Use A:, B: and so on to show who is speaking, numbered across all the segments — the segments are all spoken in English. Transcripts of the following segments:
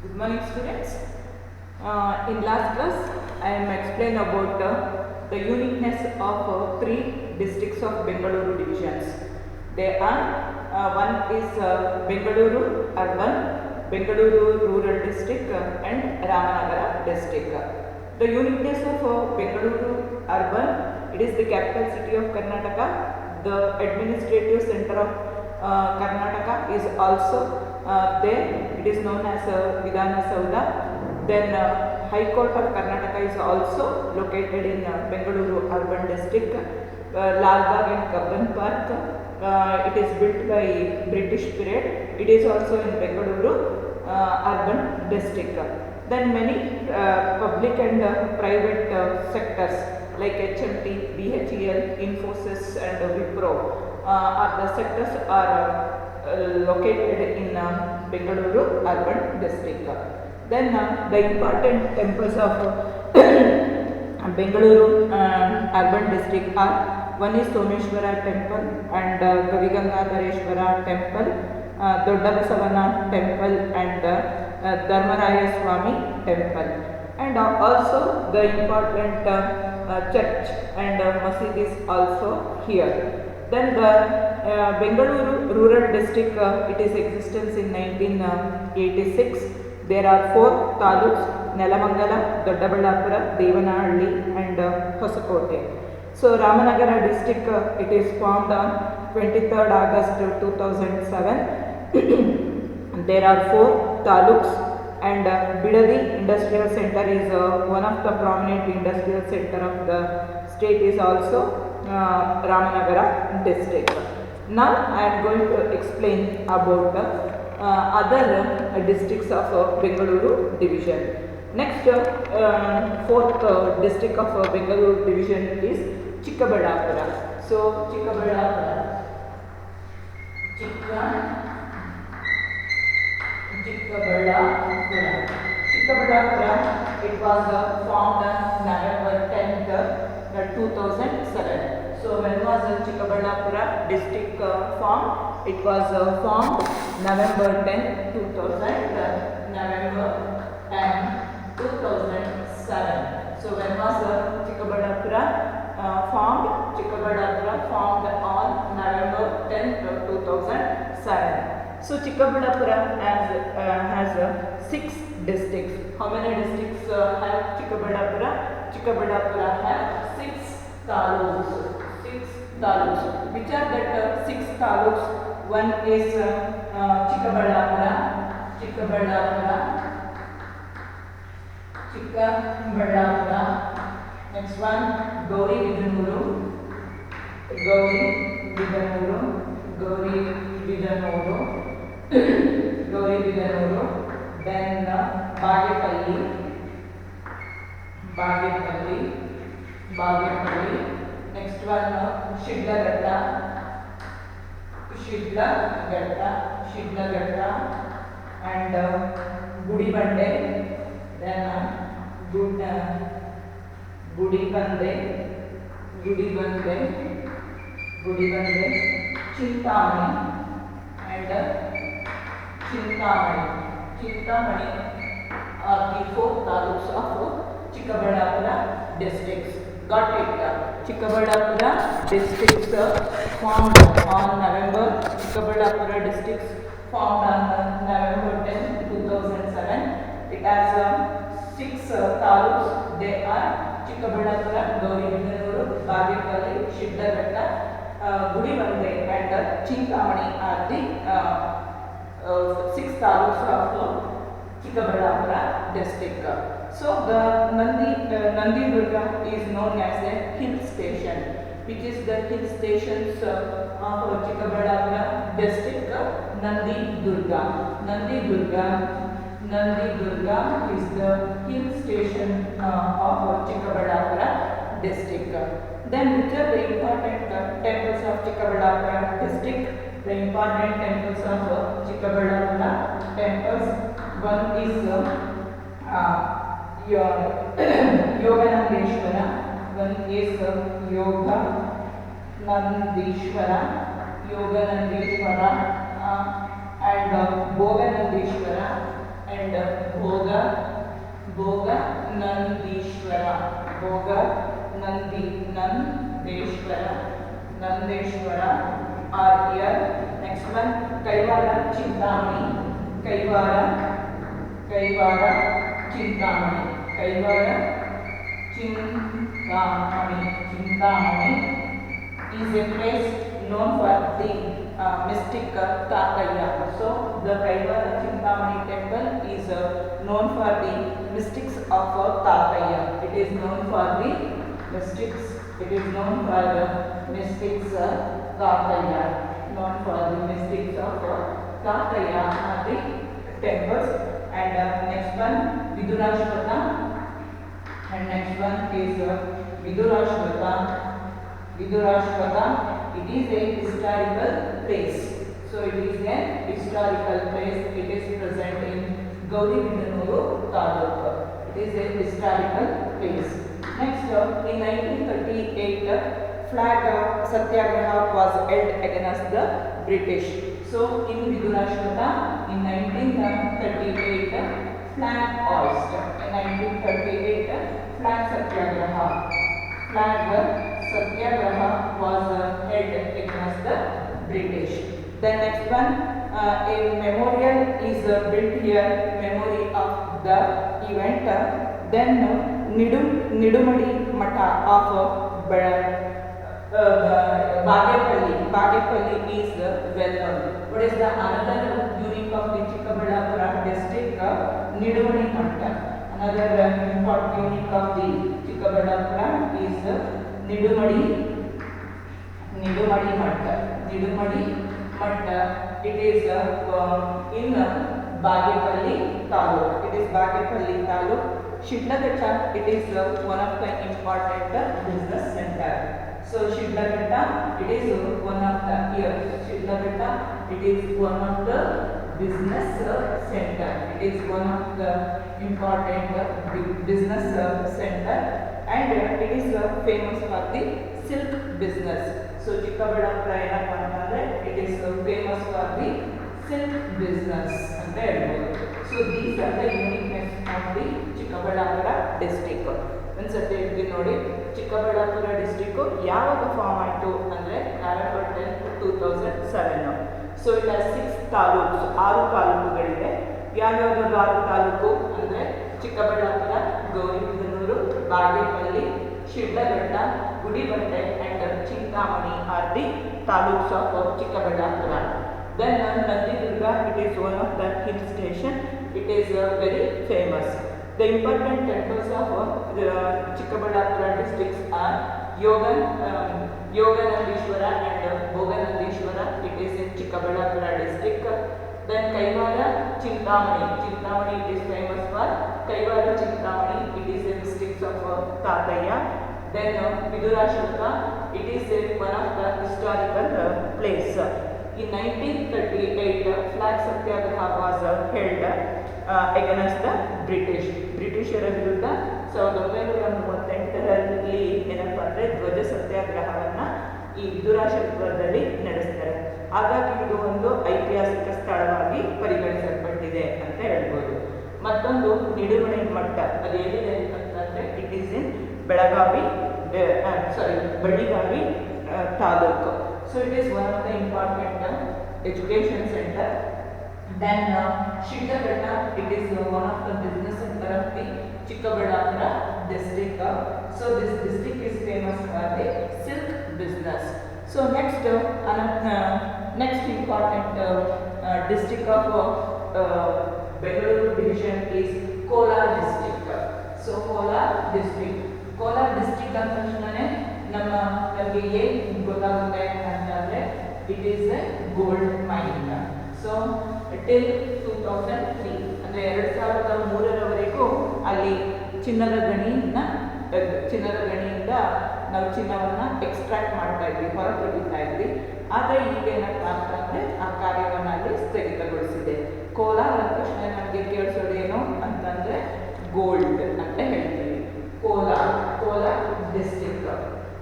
A: Good morning, students. In last class, I am explain about the uniqueness of three districts of Bengaluru divisions. They are one is Bengaluru urban, Bengaluru rural district, and Ramanagara district. The uniqueness of Bengaluru urban, it is the capital city of Karnataka. The administrative center of Karnataka is also there. It is known as Vidhana Saudha. Then High Court of Karnataka is also located in Bengaluru urban district. Lal Bagh and Kabban Park. It is built by British period. It is also in Bengaluru urban district. Then many public and private sectors like HMT, BHEL, Infosys and Wipro the sectors are located in Bengaluru urban district. Then the important temples of Bengaluru urban district are one is Someshwara temple and Gavigangadhareshwara temple, Doddabasavana temple and Dharmaraya Swami temple. And also the important church and masjid is also here. Then the Bengaluru rural district, it is existence in 1986. There are 4 taluks: Nelamangala, Doddaballapura, Devanahalli and Hosakote. So Ramanagara district, it is formed on 23rd August 2007. There are 4 taluks. And Bidadi Industrial Center is one of the prominent industrial center of the state is also Ramanagara district. Now I am going to explain about the other districts of Bengaluru division. Next, 4th district of Bengaluru division is Chikkaballapura. So Chikkaballapura, Chikkaballapura, it was formed on November 10th, 2007. So when was Chikkaballapura district formed? It was formed November 10, 2000, November 10, 2007. So when was Chikkaballapura formed? Chikkaballapura formed on November 10, 2007. So Chikkaballapura has 6 districts. How many districts have Chikkaballapura? Chikkaballapura have 6 taluks. 6 taluks. Which are that 6 taluks? One is Chikkaballapura. Next one Gauribidanuru. Then Bagepalli. Next one Shidlagatta, and Gudibande. Then Gudibande, Chintamani and Chintamani are the 4 taluks of Chikkaballapura districts. Got it? Chikkaballapura districts formed on November. Chikkaballapura districts formed on November 10, 2007. It has 6 taluks. They are Chikkaballapura, Gauribidanuru, Bagepalli, Shidlagatta, Gudibande and Chintamani are the 6 taluks of Chikkaballapura district. So the Nandidurga is known as a hill station, which is the hill stations of Chikkaballapura district. Nandidurga is the hill station of Chikkaballapura district. Then which are the important temples of Chikkaballapura district? The important temples of Chikkaballapura temples. One is Yoganandeshwara. One is Yoganandeshwara and Bhoganandeshwara and Bhoga Nandishwara. Bhoga Nandeshwara are here. Next one, Kaivara Chintamani. Kaivara Chintamani is a place known for the mystic Kakaya. So the Kaivara Chintamani temple is known for the mystics of Kakaya. It is known for the mystics. It is known for the mystics Kakaya. Known for the mystics of Kakaya are the temples. And next one, Vidurashvata. And next one is Vidurashvata. It is a historical place. So it is a historical place. It is present in Gauribidanuru Taluk. It is a historical place. Next, in 1938, flag satyagraha was held against the British. So in Vidurashvata, in 1938, flag hoist. In 1938, flag satyagraha was held against the British. The next one, a memorial is built here, memory of the event. Then Nidumadi Mata of Bagepalli is well known. What is the another unique of the Chikkaballapura district? Nidumadi Mata. Another important unique of the Chikkaballapura is Nidumadi Matta. It is in Bagepalli Taluk. Shidlaghatta, it is one of the important business center. So Shidlaghatta, it is one of the Shidlaghatta, it is one of the business center. It is one of the important business center, and it is famous for the silk business. So Chikkaballapura ಏನಪ್ಪ ಅಂತಂದ್ರೆ it is famous for the silk business ಅಂತ ಹೇಳ್ಬೋದು. So these are the uniqueness of the Chikkaballapura district. ಒಂದ್ಸತಿ ಹೇಳ್ತೀನಿ ನೋಡಿ, Chikkaballapur district ಯಾವಾಗ form ಆಯಿತು ಅಂದರೆ November 10, 2007. ಸೊ ಇಲ್ಲ 6 ತಾಲೂಕ್ಸ್, 6 ತಾಲೂಕುಗಳಿವೆ. ಯಾವ್ಯಾವುದು 6 ತಾಲೂಕು ಅಂದರೆ Chikkaballapur, Gauribidanur, Bagepalli, Sidlaghatta, Gudibande and Chintamani are the taluks of Chikkaballapura. Then Nandidurga, it is one of the hill station. It is very famous. The important temples of Chikkaballapura districts are Yoganandishwara and Bhoganandishwara. It is in Chikkaballapura district. Then Kaivara Chintamani. It is famous for Kaivara Chintamani. It is a district of Tataya. Then Vidurashvata, it is one of the historical place. In 1938, flag satyagraha was held against the British. ಬ್ರಿಟಿಷರ ವಿರುದ್ಧ 1938ರಲ್ಲಿ ಏನಪ್ಪ ಅಂದರೆ ಧ್ವಜ ಸತ್ಯಾಗ್ರಹವನ್ನು ಈ ವಿದುರಾಶ್ವತ್ವದಲ್ಲಿ ನಡೆಸ್ತಾರೆ. ಹಾಗಾಗಿ ಇದು ಒಂದು ಐತಿಹಾಸಿಕ ಸ್ಥಳವಾಗಿ ಪರಿಗಣಿಸಲ್ಪಟ್ಟಿದೆ ಅಂತ ಹೇಳ್ಬೋದು. ಮತ್ತೊಂದು ನಿಡುಮಣಿ ಮಠ, ಅದು ಎಲ್ಲಿದೆ ಅಂತಂದರೆ it is in Belagavi taluk. So it is one of the important education center. Then Shidlaghatta, it is one of the business center of the Chikkaballapura district. So this district is famous for the silk business. So next important district of Bengaluru division is Kolar district. So Kolar district ಅಂದ ತಕ್ಷಣನೇ ನಮಗೆ ಏನು ಗೊತ್ತಾಗುತ್ತೆ ಅಂತಂದರೆ it is A gold main. So till 2003 ಅಂದರೆ 2003ರವರೆಗೂ ಅಲ್ಲಿ ಚಿನ್ನದ ಗಣಿಯಿಂದ ನಾವು ಚಿನ್ನವನ್ನು ಎಕ್ಸ್ಟ್ರಾಕ್ಟ್ ಮಾಡ್ತಾ ಇದ್ವಿ, ಹೊರತೆಗಿತಾ ಇದ್ವಿ. ಆದರೆ ಈಗ ಏನಪ್ಪ ಅಂತಂದರೆ ಆ ಕಾರ್ಯವನ್ನು ಅಲ್ಲಿ ಸ್ಥಗಿತಗೊಳಿಸಿದೆ. ಕೋಲಾರ ಅಂದ ತಕ್ಷಣ ನಮಗೆ ಕೇಳಿಸೋದೇನು ಅಂತಂದರೆ ಗೋಲ್ಡ್ ಅಂತ ಹೇಳ್ತೀವಿ.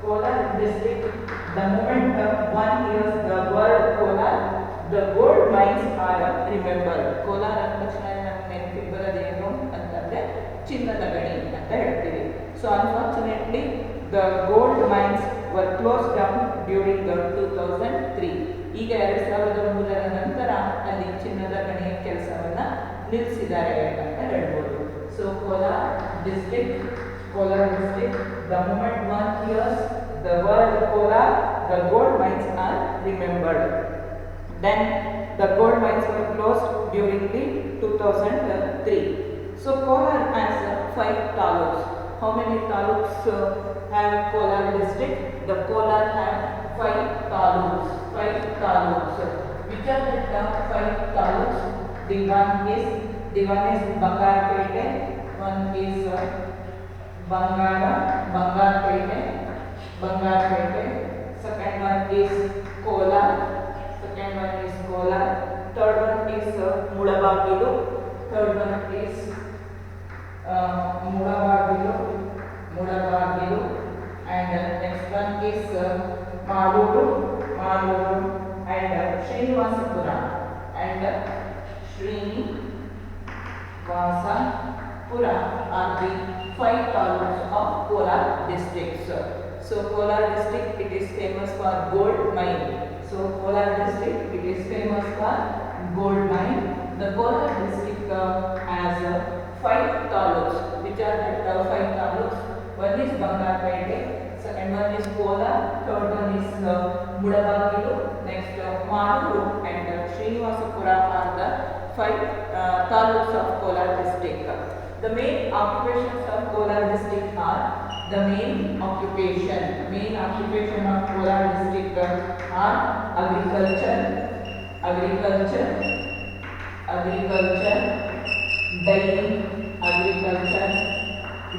A: Kolar district, the moment one hears the word Kolar, the gold mines are remembered. Kolar ಅಂದ ತಕ್ಷಣ ನಮ್ಗೆ ಚಿನ್ನದ ಗಣಿ ಅಂತ ಹೇಳ್ತೀವಿ. So unfortunately the gold mains var close down during 2003. ಈಗ 2003 ನಂತರ ಅಲ್ಲಿ ಚಿನ್ನದ ಗಣಿಯ ಕೆಲಸವನ್ನ ನಿಲ್ಲಿಸಿದ್ದಾರೆ ಅಂತ ಹೇಳ್ಬೋದು. So Kolar district, the moment one hears the word Kolar, the gold mines are remembered. Then the gold mines were closed during the 2003. So Kolar has 5 taluks. How many taluks have Kolar district? The Kolar have 5 taluks. 5 taluks. Which are the 5 taluks? The one is Bangarpete, one is Bangarpete. Second one is Kolar. Third one is Mudabagilu. And next one is Maluru and Srinivasapura and Srinivasapura are the 5 taluks of Kolar districts. So Kolar district, it is famous for gold mine. So Kolar district, it is famous for gold mine. The Kolar district has 5 taluks. Which are the 5 taluks? One is Bangarpete, second one is Kolar, third one is Mudabagilu, next Maluru and Srinivasapura are the 5 taluks of Kolar district. The main occupations of Kolar district are the main occupation of Kolar district are agriculture,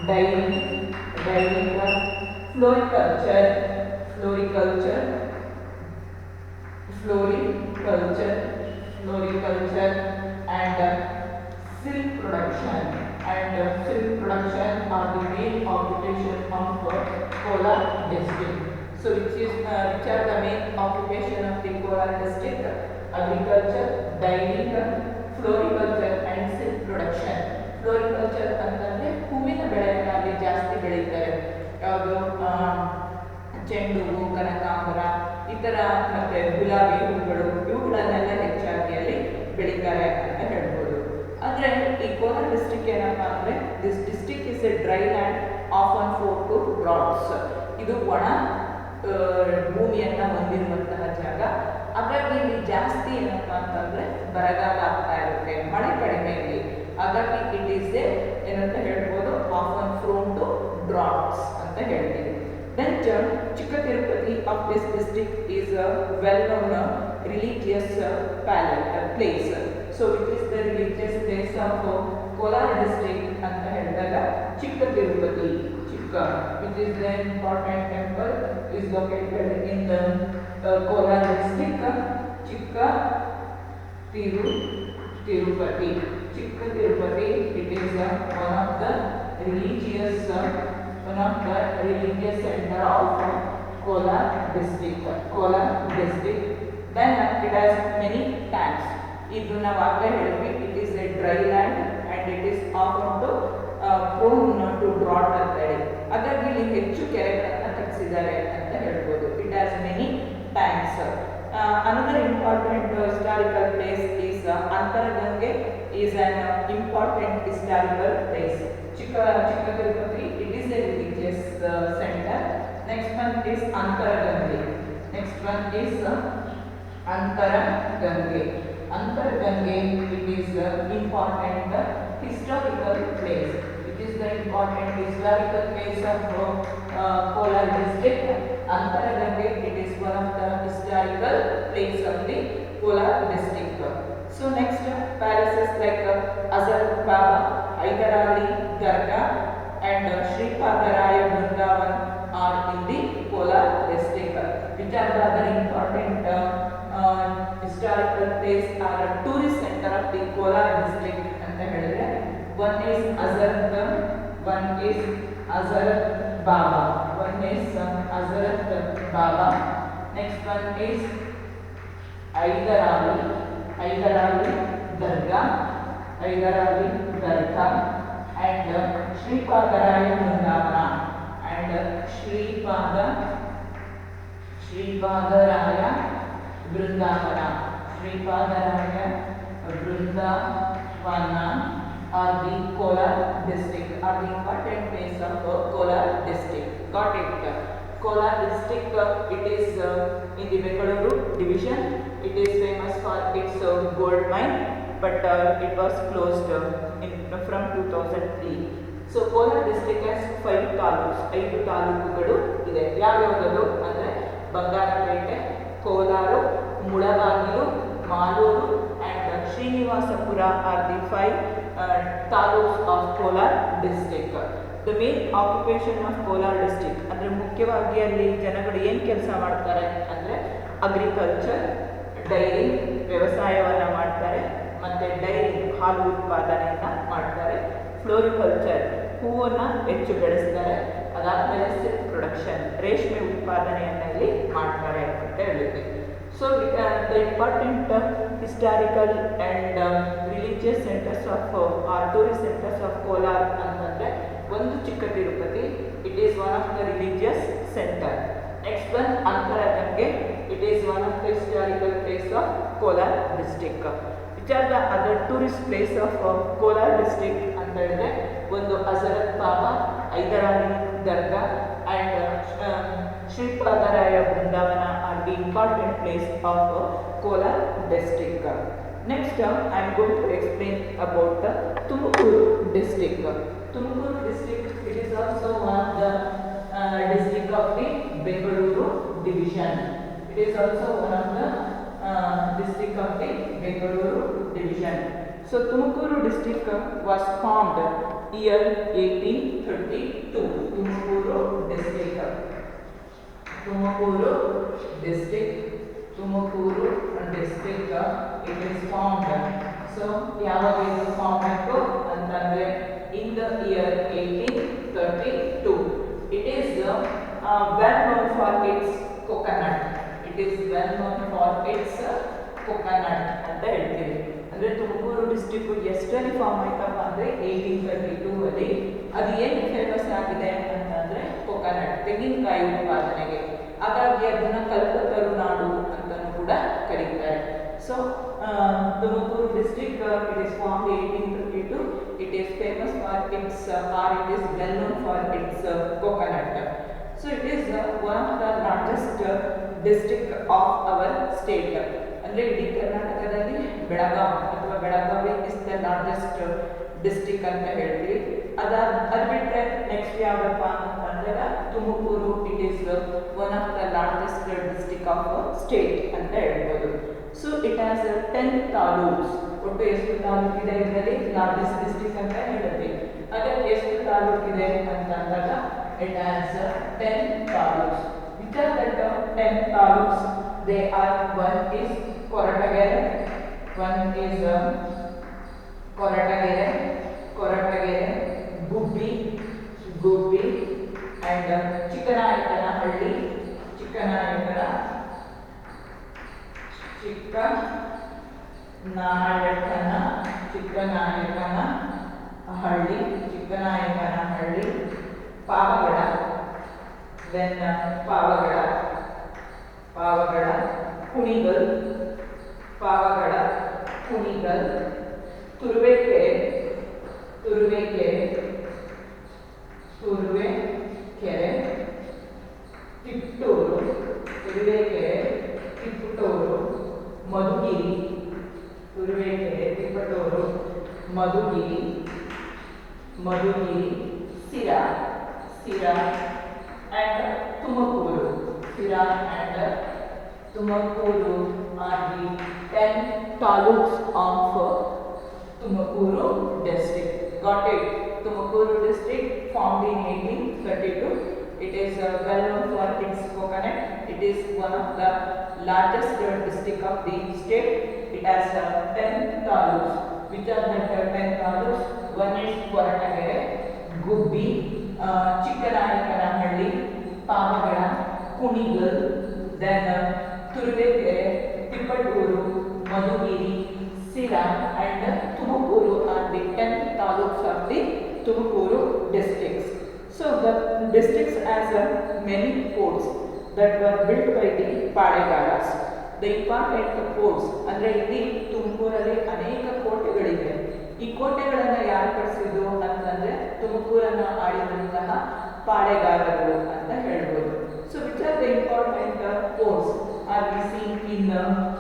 A: dairy, floriculture and silk production. Silk production are the main occupation of Kolar district. So which are the main occupation of the Kolar district? Agriculture, dairy, floriculture and silk production. Floriculture ಅಂತಂದ್ರೆ ಹೂವಿನ ಬೆಳೆಯನ್ನು ಅಲ್ಲಿ ಜಾಸ್ತಿ ಬೆಳೀತಾರೆ. ಯಾವುದು ಚೆಂಡು ಹೂವು, ಕನಕಾಂಬರ, ಈ ಥರ ಮತ್ತೆ ಗುಲಾಬಿ ಹೂಗಳು, ಇವುಗಳನ್ನೆಲ್ಲ ಹೆಚ್ಚಾಗಿ ಅಲ್ಲಿ ಬೆಳೀತಾರೆ ಅಂತ ಹೇಳ್ಬೋದು. ಆದರೆ ಈ ಕೋಲಾರ ಡಿಸ್ಟ್ರಿಕ್ಟ್ ಏನಪ್ಪ ಅಂದರೆ, this district is a dry land often for to droughts. ಇದು ಒಣ ಭೂಮಿಯನ್ನು ಹೊಂದಿರುವಂತಹ ಜಾಗ. ಹಾಗಾಗಿ ಇಲ್ಲಿ ಜಾಸ್ತಿ ಏನಪ್ಪ ಅಂತಂದರೆ ಬರಗಾಲ ಆಗ್ತಾ ಇರುತ್ತೆ, ಮಳೆ ಕಡಿಮೆ ಇಲ್ಲಿ. ಹಾಗಾಗಿ ಇಟ್ ಈಸ್ ಎ ಏನಂತ ಹೇಳ್ಬೋದು, ಆಫನ್ ಫ್ರೋನ್ ಟು ಡ್ರಾಟ್ಸ್ ಅಂತ ಹೇಳ್ತೀವಿ. Then Chikka Tirupati of this district is a well-known religious place. So which is the religious place of Kolar district anta helidaga Chikka Tirupati. Chikka, which is the important temple, is located in the Kolar district. Chikka Tirupati. Chikka Tirupati, it is one of the religious center of Kolar district. Then it has many tanks. Idu ನಾವು ಆಗಲೇ ಹೇಳಿದ್ವಿ, it is a dry land and it is often prone to drought ಅಂತ ಹೇಳಿ. ಹಾಗಾಗಿ ಇಲ್ಲಿ ಹೆಚ್ಚು ಕೆರೆಗಳನ್ನು ಕಟ್ಟಿಸಿದ್ದಾರೆ ಅಂತ ಹೇಳ್ಬೋದು. It has many tanks. Another important historical place is Antaragange is an important historical place. Chikka Tirupati, it is a religious center. Next one is Antaragange. Antaragange, it is important historical place. It is the important historical place of Kolar district. Antaragange, it is one of the historical place of the Kolar district. So next, palaces like Azar Baba, Hyderali Dargah and Sri Padaraya Vrindavan are in the Kolar district. Which are the other important historical place or a tourist center of the Kolar district ಅಂತ ಹೇಳಿದ್ರೆ, one is Azarth, one is Azarath Baba. Next one is Hyderali Dargah and Sripadaraya Brindavan and Sripadaraya Brindavan. Sripadaraya Brindavan are the Kolar district, are the important place of Kolar district. Got it? Kolar district, it is in the Bengaluru division. It is famous for its gold mine, but it was closed from 2003. So Kolar district has 5 taluks, 5 ತಾಲೂಕುಗಳು ಇದೆ. ಯಾವ್ಯಾವುದು ಅಂದರೆ Bangarpet, Kolar, Mulbagal, Malur and Srinivaspur are the 5 taluks of Kolar district. The main occupation of Kolar district ಅಂದರೆ ಮುಖ್ಯವಾಗಿ ಅಲ್ಲಿ ಜನಗಳು ಏನು ಕೆಲಸ ಮಾಡ್ತಾರೆ ಅಂದರೆ ಅಗ್ರಿಕಲ್ಚರ್, ಡೈರಿ ವ್ಯವಸಾಯವನ್ನು ಮಾಡ್ತಾರೆ, ಮತ್ತು ಡೈರಿ ಹಾಲು ಉತ್ಪಾದನೆಯನ್ನು ಮಾಡ್ತಾರೆ, ಫ್ಲೋರಿಕಲ್ಚರ್ ಹೂವನ್ನು ಹೆಚ್ಚು ಬೆಳೆಸ್ತಾರೆ, ಅದಾದಮೇಲೆ ಸಿಲ್ಕ್ ಪ್ರೊಡಕ್ಷನ್ ರೇಷ್ಮೆ ಉತ್ಪಾದನೆಯನ್ನು ಇಲ್ಲಿ ಮಾಡ್ತಾರೆ ಅಂತ ಹೇಳಿದ್ವಿ. So the important historical and religious centers of tourist centers of Kolar ಅಂತಂದರೆ ಒಂದು ಚಿಕ್ಕ Tirupati, it is one of the religious center. Next one Antaragange, it is one of the historical place of Kolar district. Which are the other tourist place of Kolar district ಅಂತ ಹೇಳಿದ್ರೆ ಒಂದು ಹಜರತ್ ಬಾಬಾ, ಹೈದರಾಲಿ ದರ್ಗಾ and Sripadaraya Brindavan are the important place of Kolar district. Next I am going to explain about Tumakuru district. Tumakuru district, it is also one of the district of the Bengaluru division. It is also one of the district of the Bengaluru division. So Tumakuru district was formed year 1832. Tumakuru district. Tumakuru district, it is formed. So ಯಾವಾಗ ಇದು form ಆಯಿತು ಅಂತಂದರೆ in the year 1832. It is well known for its coconut. It is well known for its coconut ಅಂತ ಹೇಳ್ತೀವಿ. ಅಂದರೆ Tumakuru district ಎಷ್ಟರಲ್ಲಿ form ಆಯ್ತಪ್ಪ ಅಂದರೆ 1832 ಅಲ್ಲಿ. ಅದು ಏನು ಫೇಮಸ್ ಆಗಿದೆ ಅಂತಂದರೆ ಕೊಕೊನಟ್, ತೆಂಗಿನಕಾಯಿ ಉತ್ಪಾದನೆಗೆ. ಹಾಗಾಗಿ ಅದನ್ನು ಕಲ್ಪತರು ನಾಡು ಅಂತಲೂ ಕೂಡ ಕರೀತಾರೆ. So Tumakuru district, it is form 1832. It is famous for its it is well known for its coconut. So it is one of the largest district of our state. ಅಂದರೆ ಇಡೀ ಕರ್ನಾಟಕದಲ್ಲಿ Belagavi is the largest district ಅಂತ ಹೇಳ್ತೀವಿ. ಅದು ಬಿಟ್ಟರೆ next ಯಾವುದಪ್ಪ ಅಂತಂದ್ರೆ Tumakuru, it is one of the largest district of state ಅಂತ ಹೇಳ್ಬೋದು. So it has 10 taluks. ಒಟ್ಟು ಎಷ್ಟು ತಾಲೂಕಿದೆ ಇದರಲ್ಲಿ? ಲಾರ್ಜೆಸ್ಟ್ ಡಿಸ್ಟ್ರಿಕ್ಟ್ ಅಂತ ಹೇಳಿದ್ವಿ. ಅದಕ್ಕೆ ಎಷ್ಟು ತಾಲೂಕಿದೆ ಅಂತ ಅಂದಾಗ it has 10 taluks. Which are that 10 taluks? They are, one is Koratagere, one is Koratagere, Gubbi and Chikkanayakanahalli, Chikkanayakanahalli, Pavagada, then Pavagada, Kunigal, Turuvekere, Tiptur, Madhugiri, Sira and Tumakuru. Tumakuru are the 10 taluks of Tumakuru district. Got it? Tumakuru district formed in 1832. It is well known for its coconut. It is one of the largest district of the state. It has 10 taluks. Which are the 10 taluks? One is Koratagere, Gubbi, Chikkanayakanahಳ್ಳಿ, Pavagada, Kunigal, then Turuvekere, Tiptur, Madhugiri, Sira and Tumakuru are the 10 taluks of the Tumakuru district. districts has many forts that were built by the palegars. The important forts ಅಂದರೆ ಇಲ್ಲಿ ತುಮಕೂರಲ್ಲಿ ಅನೇಕ ಕೋಟೆಗಳಿವೆ. ಈ ಕೋಟೆಗಳನ್ನು ಯಾರು ಕಟ್ಟಿಸಿದ್ರು ಅಂತಂದ್ರೆ ತುಮಕೂರನ್ನು ಆಳಿದಂತಹ ಪಾಳೆಗಾರರು ಅಂತ ಹೇಳ್ಬೋದು. So which are the important forts are we seen in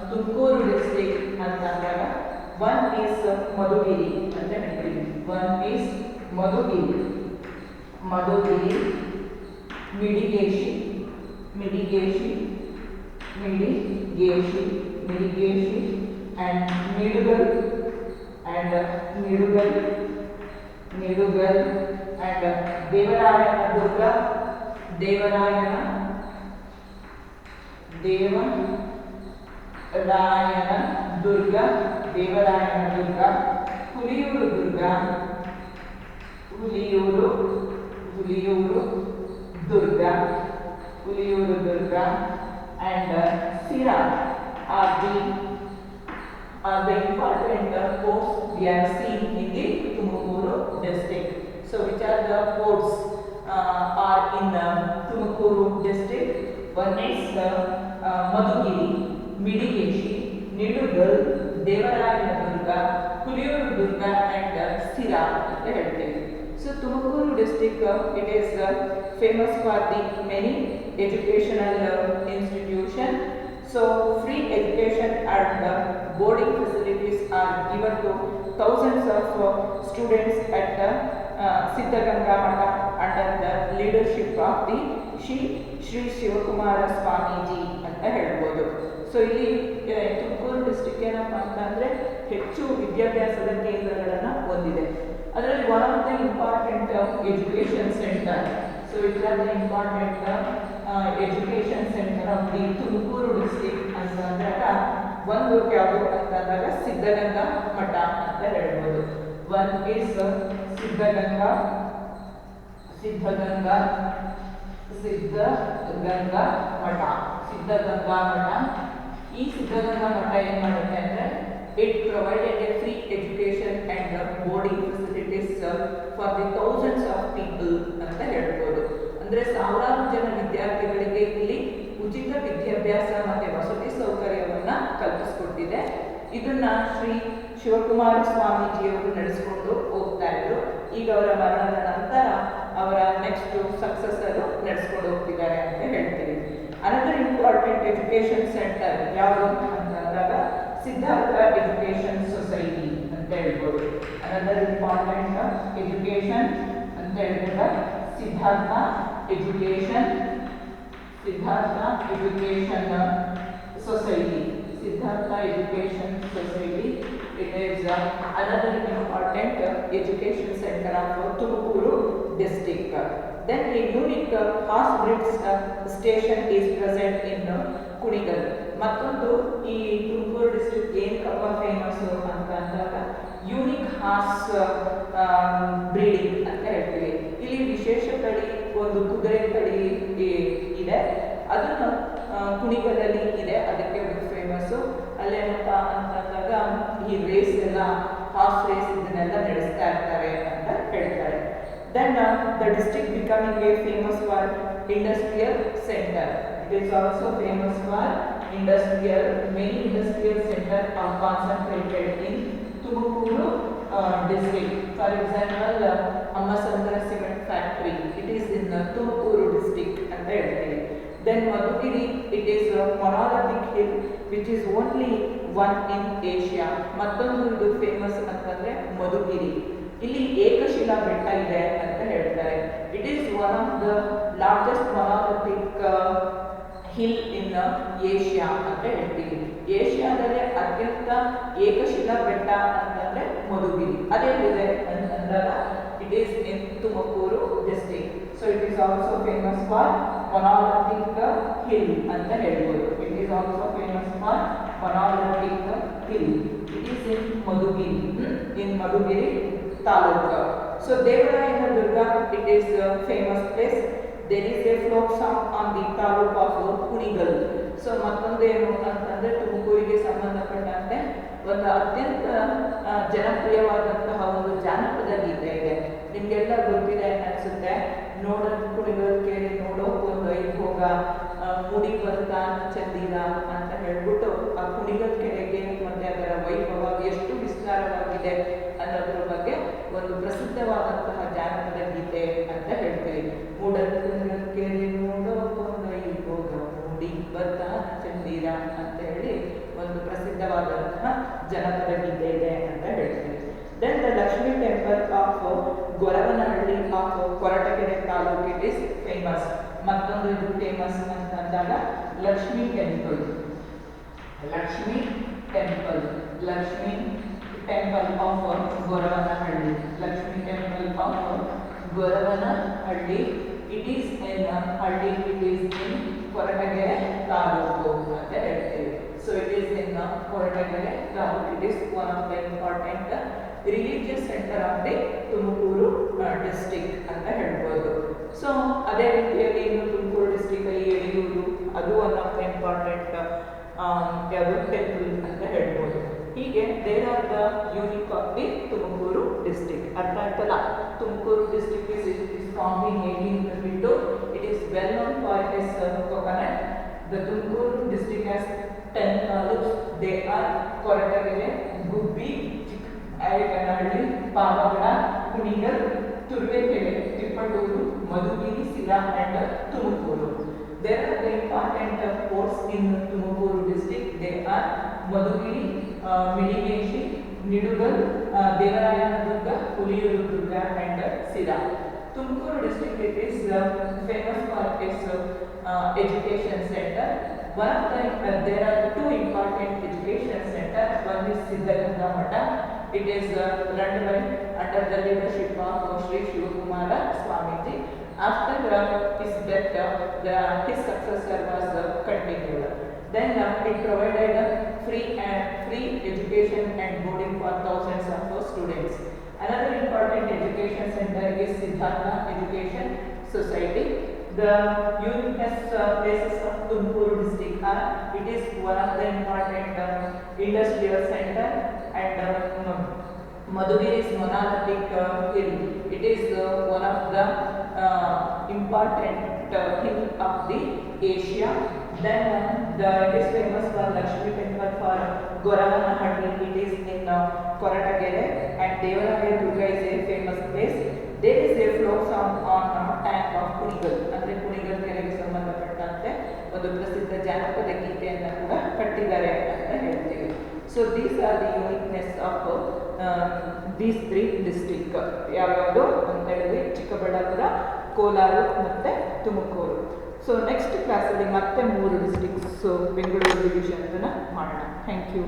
A: Tumakuru district ಅಂತಂದಾಗ ಒನ್ ಈಸ್ ಮಧುಗಿರಿ ಅಂತ ಹೇಳ್ತೀವಿ. One is Madhugiri, Madhugiri, Midigeshi, Midigeshi, Midigeshi, Midigeshi and Nidugal and Nidugal, Nidugal and Devarayana Durga, Devarayana, Devarayana Durga, Devarayana Durga, Huliyuru Durga, Huliyuru, Huliyuru Durga, Huliyuru Durga and Sira are the important forts we are seeing in the Tumakuru district. So which are the forts are in Tumakuru district? One is Madhugiri, Midigeshi, Nidugal, Devarayana Durga, Huliyuru Durga and Sira. So Tumakuru district it is famous for the many educational institutions. So free education and boarding facilities are given to thousands of students at Siddhaganga Mata under the leadership of the Shri Shivakumara Swamiji ಅಂತ ಹೇಳ್ಬೋದು. So ಇಲ್ಲಿ Tumakuru district ಏನಪ್ಪ ಅಂತಂದರೆ ಹೆಚ್ಚು ವಿದ್ಯಾಭ್ಯಾಸದ ಕೇಂದ್ರಗಳನ್ನು ಹೊಂದಿದೆ. ಅದರಲ್ಲಿ one of the important education centre. So it R the important education centre of the Tumakuru district ಅಂತಂದಾಗ ಒಂದು ಯಾವುದು ಅಂತಂದಾಗ ಸಿದ್ಧಗಂಗಾ ಮಠ ಅಂತ ಹೇಳ್ಬೋದು. ಒನ್ ಈಸ್ ಸಿದ್ಧಗಂಗಾ, ಸಿದ್ಧಗಂಗಾ, ಸಿದ್ಧಗಂಗಾ ಮಠ, ಸಿದ್ಧಗಂಗಾ ಮಠ. ಈ ಸಿದ್ಧಗಂಗಾ ಮಠ ಏನು ಮಾಡುತ್ತೆ ಅಂದರೆ it provided A free education and boarding facilities for the thousands of people ಅಂತ ಹೇಳ್ಬೋದು. ಅಂದರೆ ಸಾವಿರಾರು ಜನ ವಿದ್ಯಾರ್ಥಿಗಳಿಗೆ ಇಲ್ಲಿ ಉಚಿತ ವಿದ್ಯಾಭ್ಯಾಸ ಮತ್ತು ವಸತಿ ಸೌಕರ್ಯವನ್ನು ಕಲ್ಪಿಸಿಕೊಟ್ಟಿದೆ. ಇದನ್ನ ಶ್ರೀ ಶಿವಕುಮಾರ ಸ್ವಾಮೀಜಿಯವರು ನಡೆಸಿಕೊಂಡು ಹೋಗ್ತಾ ಇದ್ರು. ಈಗ ಅವರ ಮರಣದ ನಂತರ ಅವರ ನೆಕ್ಸ್ಟ್ ಸಕ್ಸಸ್ಸರು ನಡೆಸ್ಕೊಂಡು ಹೋಗ್ತಿದ್ದಾರೆ ಅಂತ ಹೇಳ್ತೀವಿ. ಅನದರ್ ಇಂಪಾರ್ಟೆಂಟ್ ಎಜುಕೇಷನ್ ಸೆಂಟರ್ ಯಾವುದು ಅಂತಂದಾಗ ಸಿದ್ಧಾರ್ಥ ಎಜುಕೇಷನ್ ಸೊಸೈಟಿ ಅಂತ ಹೇಳ್ಬೋದು. ಅನದರ್ ಇಂಪಾರ್ಟೆಂಟ್ ಎಜುಕೇಷನ್ ಅಂತ ಹೇಳಿದಾಗ Siddhartha education, Siddhartha education society, Siddhartha education society. It is another important education center of Tumakuru district. Then a unique horse bridge station is present in Kunigal. ಮತ್ತೊಂದು ಈ Tumakuru district ಏನಕ್ಕಪ್ಪ famous ಅಂತ ಅಂದಾಗ unique horse breeding ಅಂತ ಹೇಳ್ತೀವಿ. ಇಲ್ಲಿ ವಿಶೇಷ ತಳಿ ಒಂದು ಕುದುರೆ ತಳಿ ಇದೆ, ಅದನ್ನು ಕುಣಿಗಲಲ್ಲಿ ಇದೆ, ಅದಕ್ಕೆ ಒಂದು ಫೇಮಸ್ಸು. ಅಲ್ಲೇನಪ್ಪ ಅಂತಂದಾಗ ಈ ರೇಸ್ ಎಲ್ಲ ಹಾರ್ಸ್ ರೇಸ್ ಇದನ್ನೆಲ್ಲ ನಡೆಸ್ತಾ ಇರ್ತಾರೆ ಅಂತ ಹೇಳ್ತಾರೆ. Then the district becoming a famous for industrial centre. It is also famous for industrial, many industrial centers are concentrated in Tumakuru district. For example, Ammasandra cement factory, it is in Tumakuru district and ಹೇಳ್ತೀವಿ. Then Madhugiri, it is a monolithic hill which is only one in Asia. ಮತ್ತೊಂದು ಇದು famous ಅಂತಂದ್ರೆ ಮಧುಗಿರಿ, ಇಲ್ಲಿ ಏಕಶಿಲಾ ಬೆಟ್ಟ ಇದೆ ಅಂತ ಹೇಳ್ತಾರೆ. It is one of the largest monolithic hill in Asia ಅಂತ ಹೇಳ್ತೀವಿ. ಏಷ್ಯಾದಲ್ಲೇ ಅತ್ಯಂತ ಏಕಶಿಲಾ ಬೆಟ್ಟ ಅಂತಂದ್ರೆ ಮಧುಗಿರಿ. ಅದೇನಿದೆ ಅಂತಂದಾಗ it is in Tumakuru district. So it is also famous for monolithic hill ಅಂತ ಹೇಳ್ಬೋದು. It is also famous for monolithic hill. It is in Madhugiri, in Madhugiri taluk. So Devarayana Durga, it is famous place. There is a folk song on the taluk of Kunigal. So ಮತ್ತೊಂದೇನು ಅಂತಂದರೆ ತುಮಕೂರಿಗೆ ಸಂಬಂಧಪಟ್ಟಂತೆ ಒಂದು ಅತ್ಯಂತ ಜನಪ್ರಿಯವಾದಂತಹ ಒಂದು ಜಾನಪದ ಗೀತೆ ಇದೆ. ನಿಮಗೆಲ್ಲ ಗೊತ್ತಿದೆ ಅನಿಸುತ್ತೆ. ನೋಡ ಕುಣಿಗಲ್ ಅನ್ನೋದ್ರ ಬಗ್ಗೆ ಒಂದು ಪ್ರಸಿದ್ಧವಾದಂತಹ ಜಾನಪದ ಗೀತೆ ಅಂತ ಹೇಳ್ತೀವಿ. ಮೂಡಲ್ಕೆರೆ ನೋಡೋ ಕೊಂಡೊಯ್ಯುವಾಗ ಮೂಡಿ ಬರ್ತಾನ ಚಂದಿರ ಅಂತ ಹೇಳಿ ಒಂದು ಪ್ರಸಿದ್ಧವಾದಂತಹ ಜನಪದ ಗೀತೆ ಇದೆ ಅಂತ ಹೇಳ್ತೀವಿ. Then the Lakshmi temple of Goravanahalli of Koratagere taluk it is famous. ಮತ್ತೊಂದು ಇದು ಫೇಮಸ್ ಅಂತಂದಾಗ Lakshmi temple. Lakshmi temple of Goravanahalli. Lakshmi temple of Goravanahalli. It is in halli, it is in Koratagere taluk ಅಂತ ಹೇಳ್ತೀವಿ. So it is in Koratagere taluk. It is one of the important religious center of the Tumakuru district ಅಂತ ಹೇಳ್ಬೋದು. So ಅದೇ ರೀತಿಯಾಗಿ ಇನ್ನು ತುಮಕೂರು ಡಿಸ್ಟಿಕ್ ಅಲ್ಲಿ ಯಡಿಯೂರು, ಅದು ಒನ್ ಆಫ್ ದ ಇಂಪಾರ್ಟೆಂಟ್ ಯಾವುದು ಟೆಂಪಲ್ ಅಂತ ಹೇಳ್ಬೋದು. ಹೀಗೆ there are the unique of the Tumakuru district. ಅರ್ಥ ಆಯ್ತಲ್ಲ? Tumakuru district is formed in 1852. It is well known for its coconut. The Tumkuru district has 10 taluks. They are Koratagere, Gubbi, Chikkanayakanahalli, Pavagada, Kunigal, Turuvekere, Tiptur, Madhugiri, Sira and Tumakuru. There are the important ports in Tumakuru district. They are Madhugiri, Midigeshi, Nidugal, Devarayanaduga, Puliyurudurga and Sira. Tumakuru district it is famous for its education center. One of the there are two important education centers. One is Siddhaganga Mata. It is run by under the leadership of Sri Shivakumara Swamiji. After his death, his successor was continued. Then it provided free education and boarding for thousands of students. Another important education center is Siddhartha Education Society. The uniqueness places of Tumakuru district are it is one of the important industrial center and Madhugiri's monolithic hill. It is one of the important hill of the Asia. Then it is famous for Lakshmi temple for Goravanahalli. It is in Koratagere, and Devaraya Durga is a famous place. There is a folk song on tank of Kunigal. ಅಂದರೆ ಕುಣಿಗಲ್ ಕೆರೆಗೆ ಸಂಬಂಧಪಟ್ಟಂತೆ ಒಂದು ಪ್ರಸಿದ್ಧ ಜಾನಪದ ಗೀತೆಯನ್ನು ಕೂಡ ಕಟ್ಟಿದ್ದಾರೆ ಅಂತ ಹೇಳ್ತೀವಿ. So these are the uniqueness of these three district. ಯಾವ್ಯಾವುದು ಅಂತ ಹೇಳಿದ್ರೆ ಚಿಕ್ಕಬಳ್ಳಾಪುರ, ಕೋಲಾರ ಮತ್ತು ತುಮಕೂರು. ಸೊ ನೆಕ್ಸ್ಟ್ ಕ್ಲಾಸಲ್ಲಿ ಮತ್ತೆ 3 ಡಿಸ್ಟ್ರಿಕ್ಟ್ಸ್ ಬೆಂಗಳೂರು ಡಿವಿಷನ್ ಮಾಡೋಣ. Thank you.